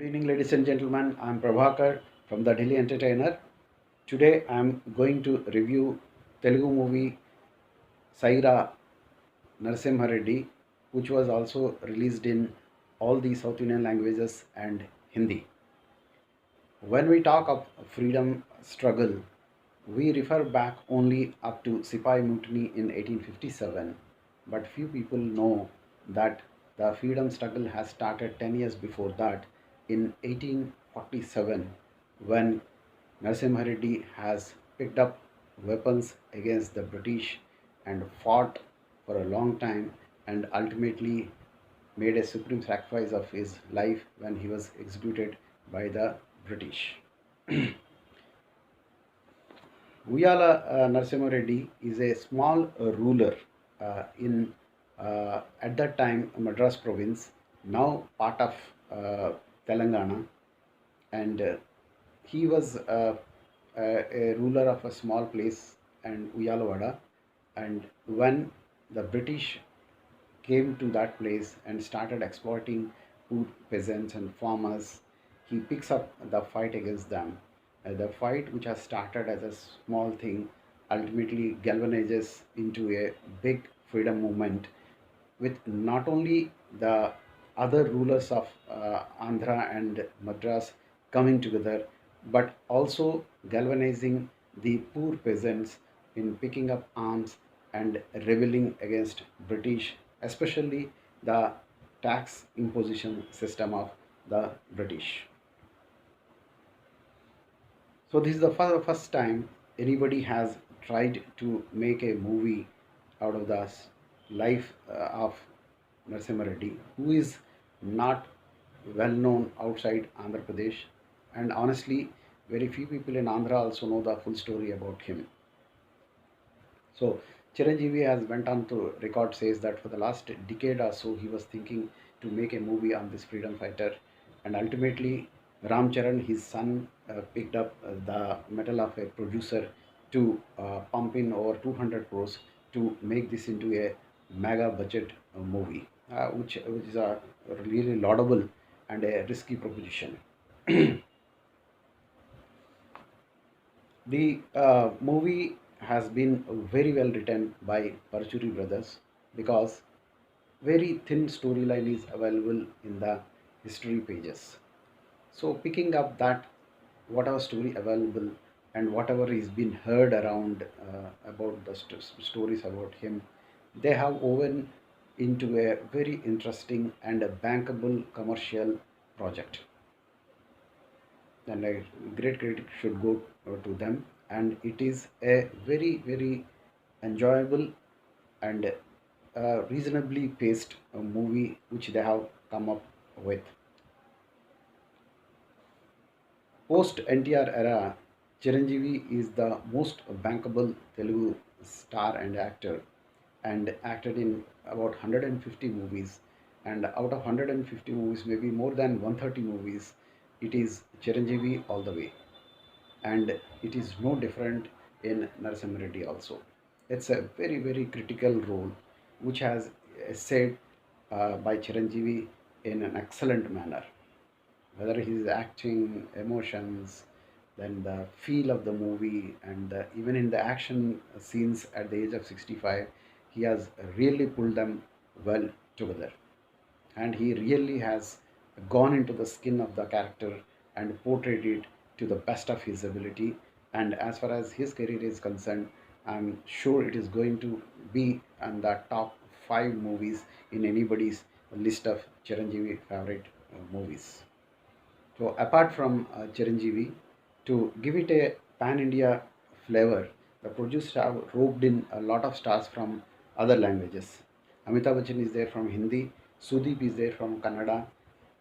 Good evening, ladies and gentlemen. I'm Prabhakar from the Daily Entertainer. Today I'm going to review Telugu movie Syre Narasimha Reddy, which was also released in all the South Indian languages and Hindi. When we talk of freedom struggle, we refer back only up to Sipai Mutiny in 1857, but few people know that the freedom struggle has started 10 years before that in 1847 when Narasimha Reddy has picked up weapons against the British and fought for a long time and ultimately made a supreme sacrifice of his life when he was executed by the British. Uyala Narasimha Reddy is a small ruler in at that time Madras province, now part of Telangana, and he was a ruler of a small place and Uyalavada. And when the British came to that place and started exploiting poor peasants and farmers, he picks up the fight against them. The fight, which has started as a small thing, ultimately galvanizes into a big freedom movement with not only the other rulers of Andhra and Madras coming together, but also galvanizing the poor peasants in picking up arms and rebelling against British, especially the tax imposition system of the British. So this is the first time anybody has tried to make a movie out of the life of Narasimha Reddy, who is not well known outside Andhra Pradesh, and honestly, very few people in Andhra also know the full story about him. So Chiranjeevi has went on to record says that for the last decade or so he was thinking to make a movie on this freedom fighter, and ultimately Ram Charan, his son, picked up the metal of a producer to pump in over 200 crores to make this into a mega budget movie, which is a really laudable and a risky proposition. The movie has been very well written by Parchuri brothers because very thin storyline is available in the history pages. So picking up that whatever story available and whatever is been heard around about the stories about him, they have woven into a very interesting and a bankable commercial project, and a great credit should go to them. And it is a very enjoyable and reasonably paced movie which they have come up with. Post NTR era, Chiranjeevi is the most bankable Telugu star and actor, and acted in about 150 movies. And out of 150 movies, maybe more than 130 movies, it is Chiranjeevi all the way. And it is no different in Narasimha Reddy also. It's a very critical role which has essayed by Chiranjeevi in an excellent manner, whether his acting, emotions, then the feel of the movie, and even in the action scenes at the age of 65, he has really pulled them well together. And he really has gone into the skin of the character and portrayed it to the best of his ability. And as far as his career is concerned, I'm sure it is going to be on the top five movies in anybody's list of Chiranjeevi favorite movies. So apart from Chiranjeevi, to give it a pan-India flavor, the producers have roped in a lot of stars from other languages. Amitabh Bachchan is there from Hindi, Sudeep is there from Kannada,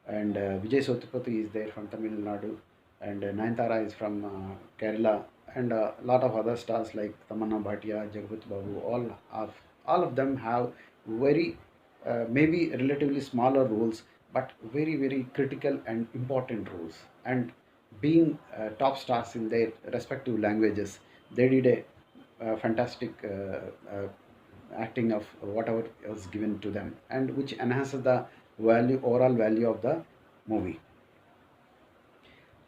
and Vijay Sethupathi is there from Tamil Nadu, and Nayanthara is from Kerala, and a lot of other stars like Tamanna Bhatia, Jagpat Babu, all of them have very maybe relatively smaller roles, but very critical and important roles. And being top stars in their respective languages, they did a fantastic acting of whatever was given to them, and which enhances the value overall value of the movie.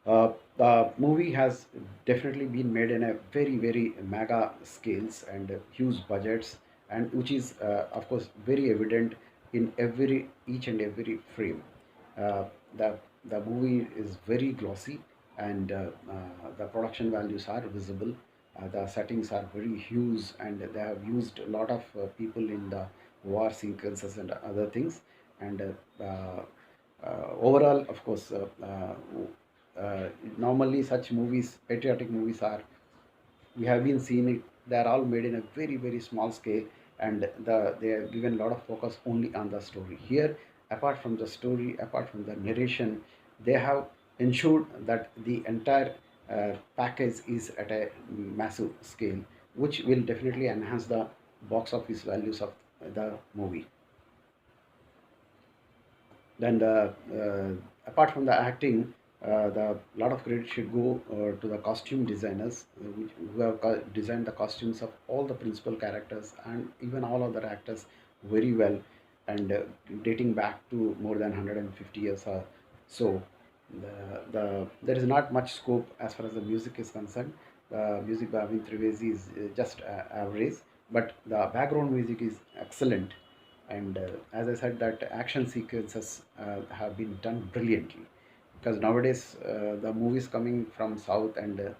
The movie has definitely been made in a very very mega scales and huge budgets, and which is of course very evident in every each and every frame. Uh, the the movie is very glossy, and the production values are visible. The settings are very huge, and they have used a lot of people in the war sequences and other things. And overall, of course, normally such movies, patriotic movies, are we have been seeing it. They are all made in a very very small scale, and they are given a lot of focus only on the story. Here, apart from the story, apart from the narration, they have ensured that the entire package is at a massive scale, which will definitely enhance the box office values of the movie. Then apart from the acting, the lot of credit should go to the costume designers, who have designed the costumes of all the principal characters and even all other actors very well, and dating back to more than 150 years or so. There is not much scope as far as the music is concerned. The music by Avin Trivedi is just average, but the background music is excellent. And as I said, that action sequences have been done brilliantly, because nowadays the movies coming from south and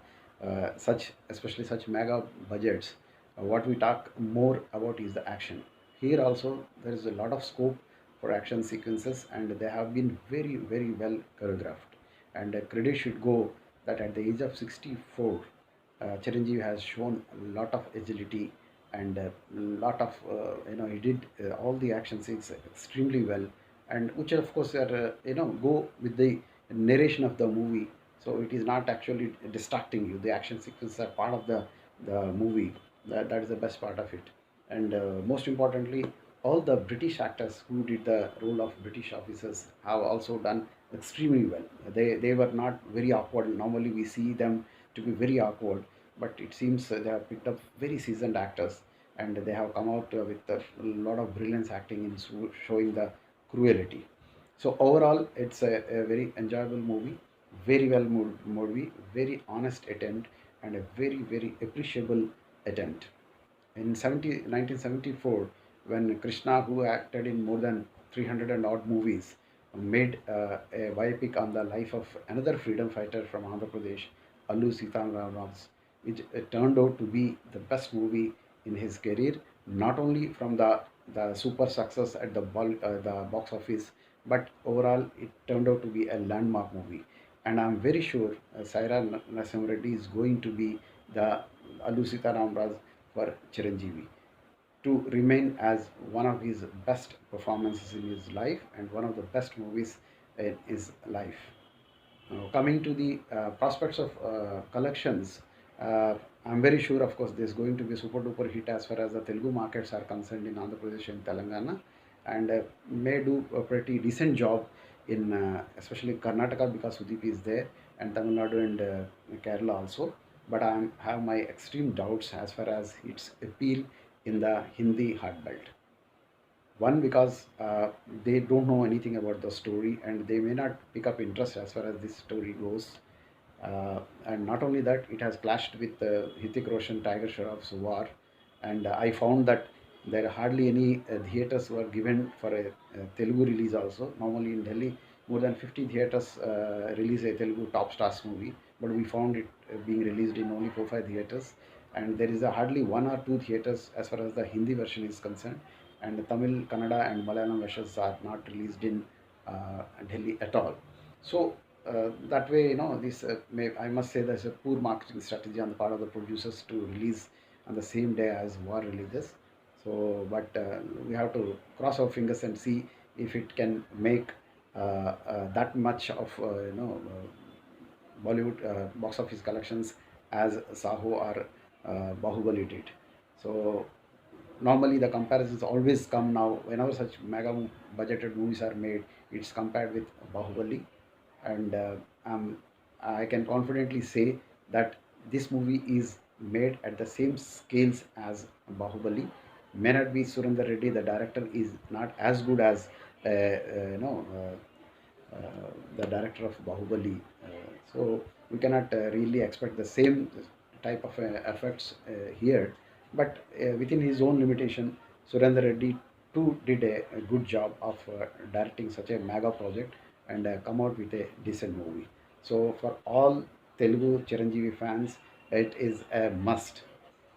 such, especially such mega budgets, what we talk more about is the action. Here also there is a lot of scope for action sequences, and they have been very very well choreographed. And credit should go that at the age of 64, Chiranjeevi has shown a lot of agility, and a lot of he did all the action scenes extremely well, and which of course are go with the narration of the movie. So it is not actually distracting you. The action sequences are part of the movie. That is the best part of it. And most importantly, all the British actors who did the role of British officers have also done extremely well. They were not very awkward. Normally we see them to be very awkward, but it seems they have picked up very seasoned actors, and they have come out with a lot of brilliance acting in showing the cruelty. So overall, it's a very enjoyable movie, very well movie, very honest attempt, and a very very appreciable attempt. In 1974, when Krishna, who acted in more than 300 and odd movies, made a biopic on the life of another freedom fighter from Andhra Pradesh, Allu Sitaramraj, which turned out to be the best movie in his career, not only from the super success at the box office, but overall it turned out to be a landmark movie. And I'm very sure Syre Narasimha Reddy is going to be the Allu Sitaramraj for Chiranjeevi, to remain as one of his best performances in his life and one of the best movies in his life. Coming to the prospects of collections, I'm very sure, of course, there's going to be a super duper hit as far as the Telugu markets are concerned in Andhra Pradesh and Telangana, and may do a pretty decent job in especially Karnataka, because Sudeep is there, and Tamil Nadu and Kerala also. But I have my extreme doubts as far as its appeal in the Hindi hard belt. One, because they don't know anything about the story, and they may not pick up interest as far as this story goes. And not only that, it has clashed with Hrithik Roshan, Tiger Shroff's War, and I found that there are hardly any theatres were given for a Telugu release also. Normally in Delhi, more than 50 theatres release a Telugu top stars movie, but we found it being released in only 4 5 theatres, and there is a hardly one or two theatres as far as the Hindi version is concerned, and Tamil, Kannada, and Malayalam versions are not released in Delhi at all. So that way, this I must say there's a poor marketing strategy on the part of the producers to release on the same day as war releases. So, but we have to cross our fingers and see if it can make that much of Bollywood box office collections as Saho or Bahubali did. So normally the comparisons always come now whenever such mega budgeted movies are made. It's compared with Bahubali, and I can confidently say that this movie is made at the same scales as Bahubali. May not be Surinder Reddy, the director is not as good as the director of Bahubali. So we cannot really expect the same type of effects here, but within his own limitation, Surendra Reddy too did a good job of directing such a mega project and come out with a decent movie. So for all Telugu Chiranjeevi fans, it is a must.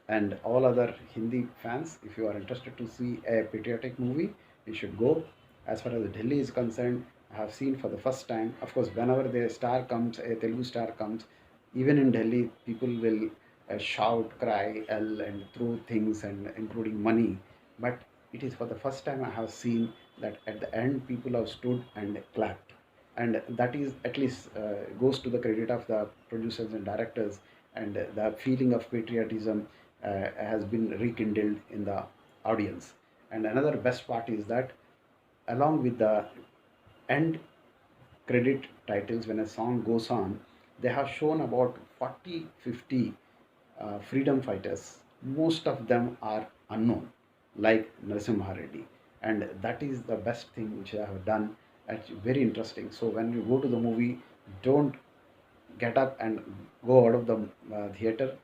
And all other Hindi fans, if you are interested to see a patriotic movie, you should go. As far as Delhi is concerned, I have seen for the first time. Of course, whenever the star comes, a Telugu star comes, even in Delhi, people will shout, cry, yell, and throw things, and including money. But it is for the first time I have seen that at the end, people have stood and clapped, and that is at least goes to the credit of the producers and directors, and the feeling of patriotism has been rekindled in the audience. And another best part is that along with the end credit titles, when a song goes on, they have shown about 40, 50 freedom fighters. Most of them are unknown, like Narasimha Reddy. And that is the best thing which I have done. It's very interesting. So when you go to the movie, don't get up and go out of the theater.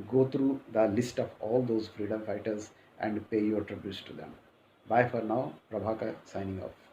Go through the list of all those freedom fighters and pay your tributes to them. Bye for now. Prabhakar signing off.